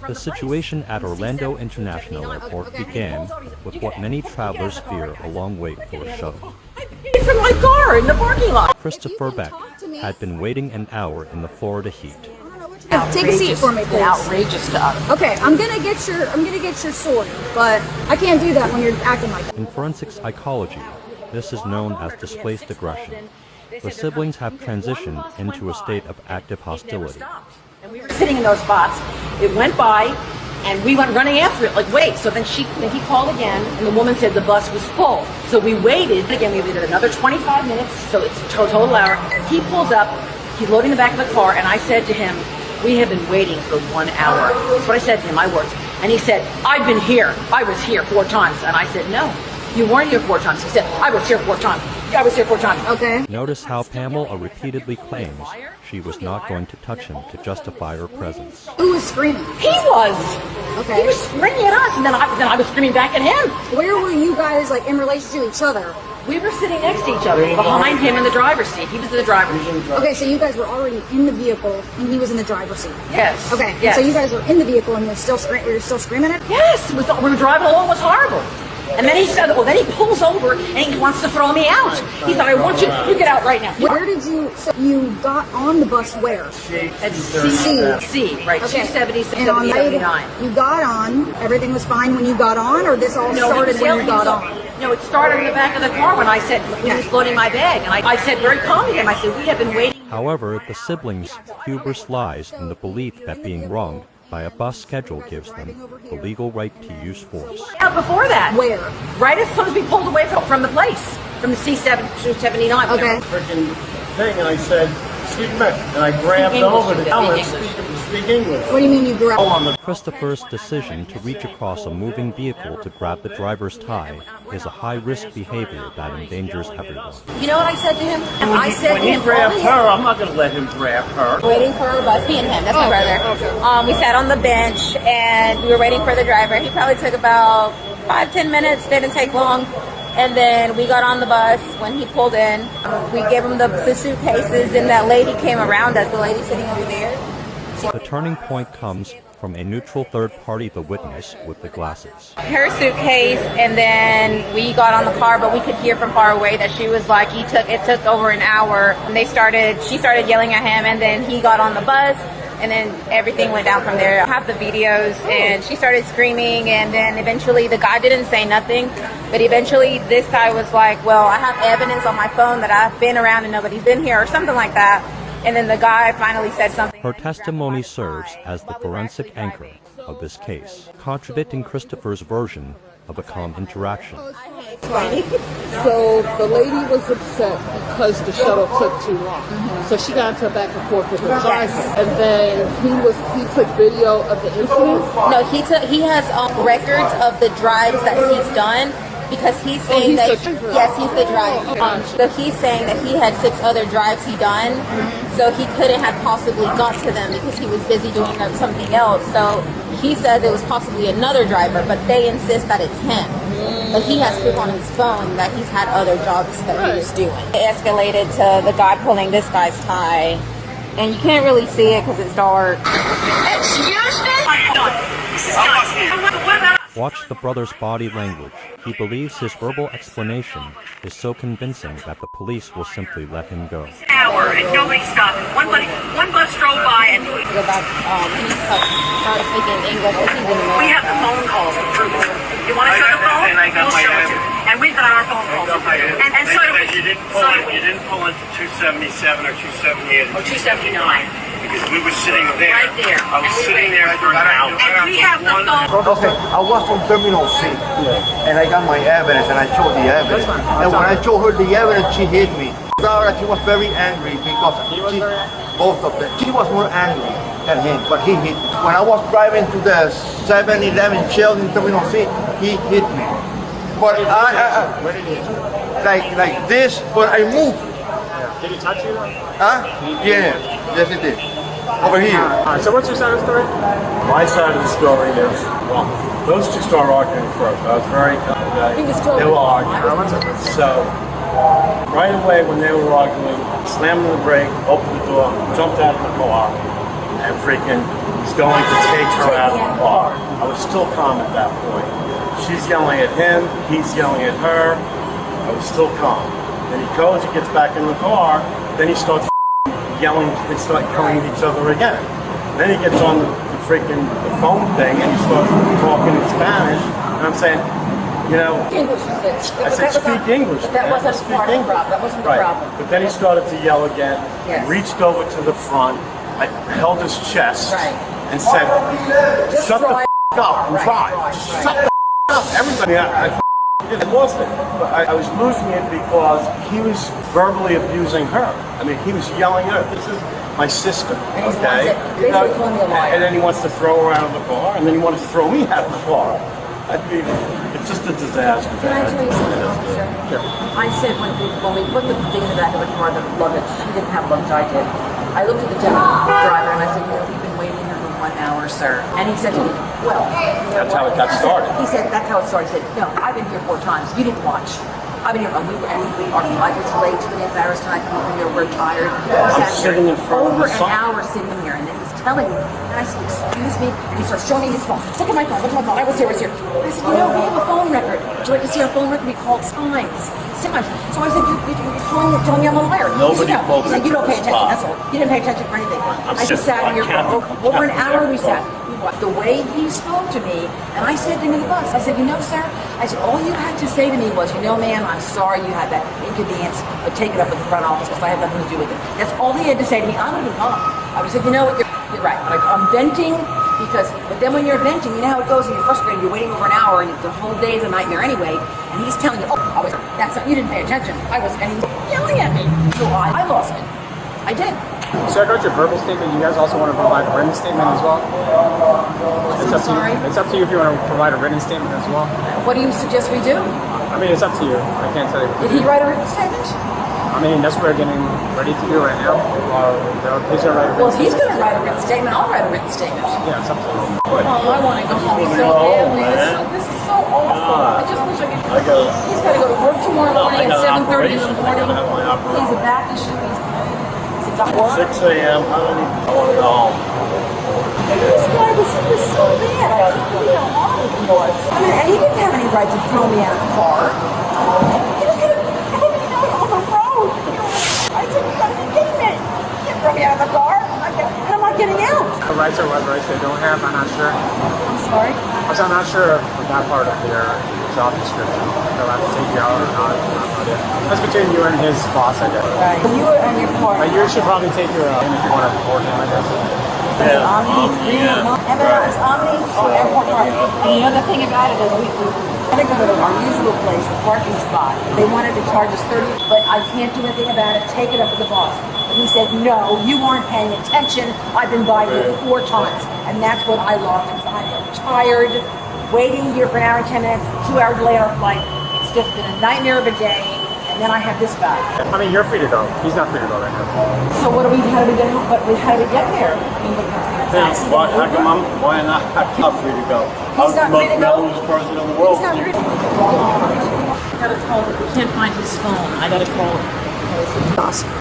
The situation at Orlando International Airport began with what many travelers fear a long wait for a shuttle. From my car in the parking lot. Christopher Beck had been waiting an hour in the Florida heat. Take a seat for me, please. Outrageous stuff. Okay, I'm gonna get your sword, but I can't do that when you're acting like that. In forensic psychology, this is known as displaced aggression. The siblings have transitioned into a state of active hostility. And we were sitting in those spots. It went by, and we went running after it. Like, wait. So then he called again, and the woman said the bus was full. So we waited. Again, we waited another 25 minutes. So it's a total hour. He pulls up. He's loading the back of the car, and I said to him, "We have been waiting for 1 hour." That's what I said to him. My words. And he said, "I've been here. I was here 4 times." And I said, "No, you weren't here 4 times." He said, "I was here 4 times. I was here 4 times." Okay. Notice how Pamela repeatedly claims she was not going to touch him to justify her presence. Who was screaming? He was. Okay. He was screaming at us, and then I was screaming back at him. Where were you guys, like, in relation to each other? We were sitting next to each other, behind him in the driver's seat. He was in the driver's seat. Okay, so you guys were already in the vehicle, and he was in the driver's seat. Yes. Okay. Yes. So you guys were in the vehicle, and you're still screaming at? Yes. We were driving along. It was horrible. And then he said, well, then he pulls over and he wants to throw me out. He said, "I want you get out right now." Where did you? So you got on the bus where? At C, right? Okay. 270, And on 79. you got on. Everything was fine when you got on, or this all started when you got on? No, it started in the back of the car when I said, when he was loading my bag. And I said very calmly to him, I said, "We have been waiting." However, the siblings' hubris lies in the belief that being wronged by a bus schedule gives them the legal right to use force. Yeah, before that. Where? Right as soon as we pulled away from the place, from the C-279. Okay. Freaking thing, and I said, "Speak me," and I grabbed over the helmet and speak English. What do you mean you grabbed? Christopher's decision to reach across a moving vehicle to grab the driver's tie is a high-risk behavior that endangers everyone. You know what I said to him? And I said When to he him, grabbed her, I'm not going to let him grab her. Waiting for our bus, me and him, that's my brother. We sat on the bench and we were waiting for the driver. He probably took about 5-10 minutes, didn't take long. And then we got on the bus. When he pulled in, we gave him the suitcases, and that lady came around us, the lady sitting over there. The turning point comes from a neutral third party, the witness, with the glasses. Her suitcase, and then we got on the car, but we could hear from far away that she was like, it took over an hour. And she started yelling at him, and then he got on the bus, and then everything went down from there. I have the videos, and she started screaming, and then eventually the guy didn't say nothing, but eventually this guy was like, "Well, I have evidence on my phone that I've been around and nobody's been here," or something like that. And then the guy finally said something. Her testimony serves as the forensic anchor of this case, contradicting Christopher's version of a calm interaction. So the lady was upset because the shuttle took too long. So she got into a back and forth with the driver. And then he took video of the incident. No, he has records of the drives that he's done. Because he's saying he's the driver. So he's saying that he had 6 other drives he done, so he couldn't have possibly got to them because he was busy doing something else. So he says it was possibly another driver, but they insist that it's him. But he has proof on his phone that he's had other jobs that he was doing. It escalated to the guy pulling this guy's tie, and you can't really see it because it's dark. Excuse me? Watch the brother's body language. He believes his verbal explanation is so convincing that the police will simply let him go. Hour and nobody stopped. One bus drove by and Go back, he started speaking English. we have the phone calls to prove it. You want to show the phone? We'll show it to you. And we've got our phone calls. And so do we. You didn't pull into 277 or 278 Or 279. because we were sitting there. Right there. I was sitting there for an hour. And we have the phone. Okay, I was from Terminal C, and I got my evidence, and I showed the evidence. And when I showed her the evidence, she hit me. She was very angry because both of them. She was more angry than him, but he hit me. When I was driving to the 7-Eleven Shell in Terminal C, he hit me. But like this, but I moved. Did he touch you? Huh? Yeah, yes it did. Over here. So what's your side of the story? My side of the story is, well, those two started arguing first. I was very they were arguing. So right away when they were arguing, slammed the brake, opened the door, jumped out of the car, and freaking was going to take her out of the car. still calm at that point. She's yelling at him, he's yelling at her. I was still calm. Then he goes, he gets back in the car, then he starts yelling, they start yelling at each other again. Then he gets on the freaking phone thing and he starts talking in Spanish. And I'm saying, you know, English, I said, speak English. But that man. wasn't Speak part of the English. problem. That wasn't the Right. problem. But then he started to yell again. Yes. Reached over to the front. I held his chest Right. and said, Just shut the drive. f*** up and Right, drive. right, Just right. shut the f*** up. Everybody, I lost it. But I was losing it because he was verbally abusing her. I mean, he was yelling at her. This is my sister, And he okay? wants to basically call me a liar. And then he wants to throw her out of the car, and then he wanted to throw me out of the car. It's just a disaster. Can I tell you something, officer? Sure. I said when we put the thing in the back of the car, the luggage, she didn't have luggage, I did. I looked at the driver and I said, you know, we've been waiting here for 1 hour, sir. And he said to me, well, That's how it got started. He said, that's how it started. He said, no, I've been here 4 times. You didn't watch. I've been here, our flight was late, too many embarrassed, and I come from here, we're tired. I'm sitting in front of over the an sun. hour sitting here, and then he's telling me, and I said, excuse me, and he starts showing me his phone. Look at my phone, look at my phone, I was here. I said, you know, we have a phone record. Would you like to see our phone record? We call it signs. So I said, you're telling me I'm a liar. Nobody He pulled said, you don't pay into the attention, spot. that's all. You didn't pay attention for anything. I just sitting- sat here for I over an can't- hour we sat. The way he spoke to me, and I said to him in the bus, I said, you know, sir, I said, all you had to say to me was, you know, ma'am, I'm sorry you had that inconvenience, but take it up with the front office because I have nothing to do with it. That's all he had to say to me. I would have gone. I would have said, you know what, you're right. Like, I'm venting because, but then when you're venting, you know how it goes, and you're frustrated, you're waiting over an hour, and the whole day is a nightmare anyway, and he's telling you, oh, that's not, you didn't pay attention. And he was yelling at me. So I lost it. I did. So I got your verbal statement. You guys also want to provide a written statement as well? I'm sorry. It's up to you if you want to provide a written statement as well. What do you suggest we do? I mean, it's up to you. I can't tell you. Did he write a written statement? I mean, that's what we're getting ready to do right now. He's going to write a Well, written if he's going statement. to write a written statement, I'll write a written statement. Yeah, it's up to you. Oh, I want to go home so badly. This is so awful. I just wish I could. He's got to go to work tomorrow morning at 7:30 in the morning. He's a back issue. He's a doctor. 6 a.m. I don't even want to go home. This guy was so bad. I really don't want him he was. I mean, and he didn't have any right to throw me out of the car. He was going to throw me out on the road. I said, you got to be kidding me. You can't throw me out of the car. And I'm not getting out. What rights or what rights they don't have, I'm not sure. I'm sorry. Also, I'm not sure of that part of their job description. They'll have to take you out or not. That's between you and his boss, I guess. Right. You and your partner. You should probably take your in if you want to report him, I guess. It's Omni or Airport Park. And the other thing about it is we had to go to our usual place, the parking spot. They wanted to charge us $30, but I can't do anything about it. Take it up with the boss. And he said, no, you aren't paying attention. I've been by you 4 times. And that's what I lost. I am tired, waiting here for an hour and 10 minutes, 2 hours delay on our flight. It's just been a nightmare of a day. And then I have this guy. I mean, you're free to go. He's not free to go right now. So how do we get there? Why, how come why not? I'm not free to go. He's not free to go. I'm the most person in the world. He's not free to go. I gotta call him. We can't find his phone. I gotta call him.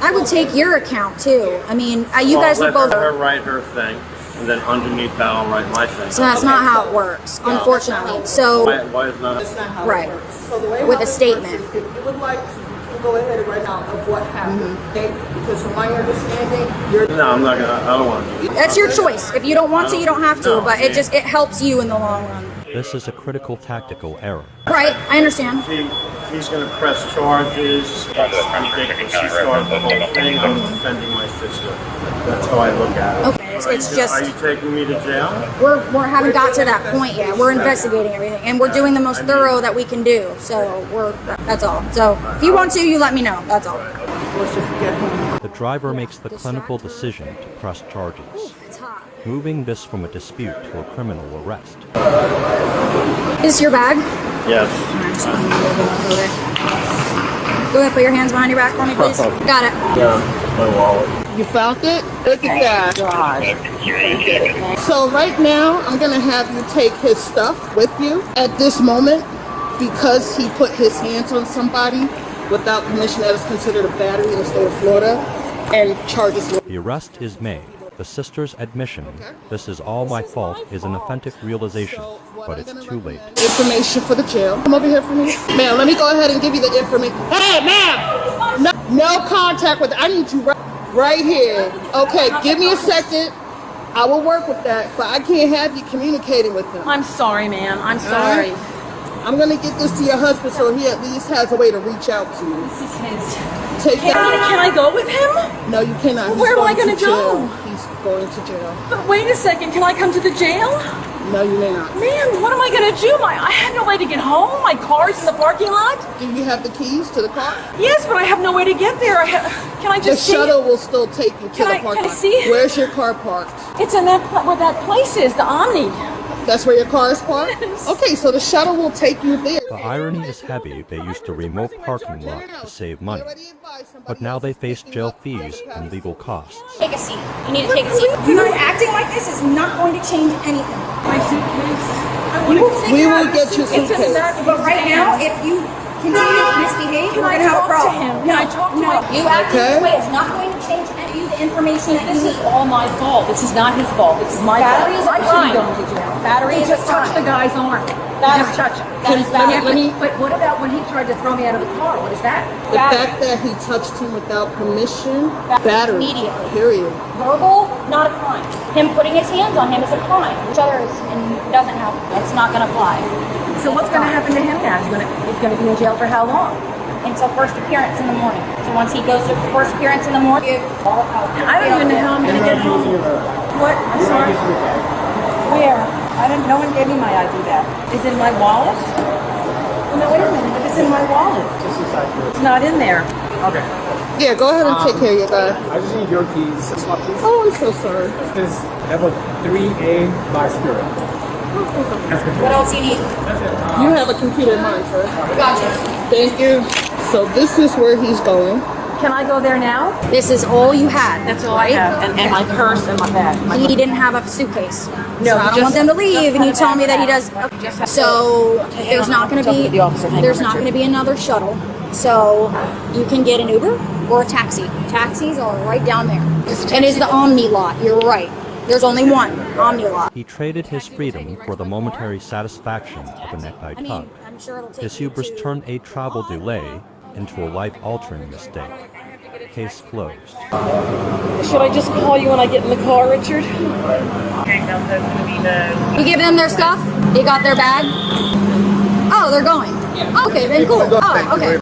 I would take your account too. I mean, you guys would both. Let her write her thing, and then underneath that I'll write my thing. So that's not how it works, unfortunately. So, Why is not? That's not how Right. it works. So the way With how a it statement. works is if you would like to go ahead and write down of what happened, okay? Because from my understanding, you're No, I'm not gonna. I don't want to do it. that's your choice. If you don't want to, you don't have to. No, But it helps you in the long run. This is a critical tactical error. Right? I understand. He's going to press charges. That's ridiculous. He started the whole thing. I'm defending my sister. That's how I look at it. Okay, it's just Are you taking me to jail? we haven't got to that point yet. We're investigating everything, and we're doing the most thorough that we can do. So that's all. So if you want to, you let me know. That's all. The driver makes the clinical decision to press charges, It's hot. moving this from a dispute to a criminal arrest. Is this your bag? Yes. Go ahead, put your hands behind your back for me, please. Got it. Yeah, my wallet. You found it? Look at that. So right now, I'm going to have you take his stuff with you at this moment because he put his hands on somebody without permission. That is considered a battery in the state of Florida and charges. The arrest is made. The sister's admission, "This is all my fault," is an authentic realization, but it's too late. Information for the jail. Come over here for me. Ma'am, let me go ahead and give you the information. Hey, ma'am! No contact with, I need you right here. Okay, give me a second. I will work with that, but I can't have you communicating with him. I'm sorry, ma'am. I'm sorry. I'm gonna get this to your husband so he at least has a way to reach out to you. This is his. Take that. Can I go with him? No, you cannot. He's Where am I going gonna to go? jail. He's going to jail. But wait a second. Can I come to the jail? No, you may not. Man, what am I gonna do? I have no way to get home. My car's in the parking lot. Do you have the keys to the car? Yes, but I have no way to get there. Can I The just see? shuttle will still take you to Can the I parking lot. see? Where's your car parked? It's in where that place is, the Omni. That's where your car is parked? Yes. Okay, so the shuttle will take you there. The irony is heavy. They used a remote parking lot to save money, but now they face jail fees and legal costs. Take a seat. You need to take a seat. You know, acting like this is not going to change anything. My suitcase. We will get you suitcase. But right now, if you continue to misbehave, we're going to have a problem. Can I talk to him? You acting this way is not going to change any of the information that This you is need. all my fault. This is not his fault. This is my Battery is fault. a I should crime. be going to jail. Battery He is a just touched the crime. guy's arm. That Just is- touch him. that is battery. But what about when he tried to throw me out of the car? What is that? The fact that he touched him without permission, battery. Immediately. Period. Verbal, not a crime. Him putting his hands on him is a crime. Which other is and doesn't have. It's not going to fly. So what's going to happen to him now? He's going to be in jail for how long? Until first appearance in the morning. So once he goes to first appearance in the morning, I don't even know how I'm going to get home. What? I'm sorry. Where? No one gave me my ID back. Is it in my wallet? Well, no, wait a minute. If it's in my wallet, it's not in there. Okay. Yeah, go ahead and take care of your guy. I just need your keys. Swap keys. Oh, I'm so sorry. This level 3A by Spirit. what else you need? You have a computer monitor. Gotcha. Thank you. So this is where he's going. Can I go there now? This is all you had. That's all I have. And my purse and my bag. He didn't have a suitcase. No, So I don't want them to leave, and you tell me that he does. So there's not going to be another shuttle. So you can get an Uber or a taxi. Taxis are right down there. And it's the Omni lot. You're right. There's only one Omni lot. He traded his freedom for the momentary satisfaction of a necktie tug. I'm sure it'll take His you hubris to- turned a travel delay into a life-altering mistake. Case closed. Should I just call you when I get in the car, Richard? You give them their stuff? They got their bag? Oh, they're going. Okay, then cool. Oh, okay.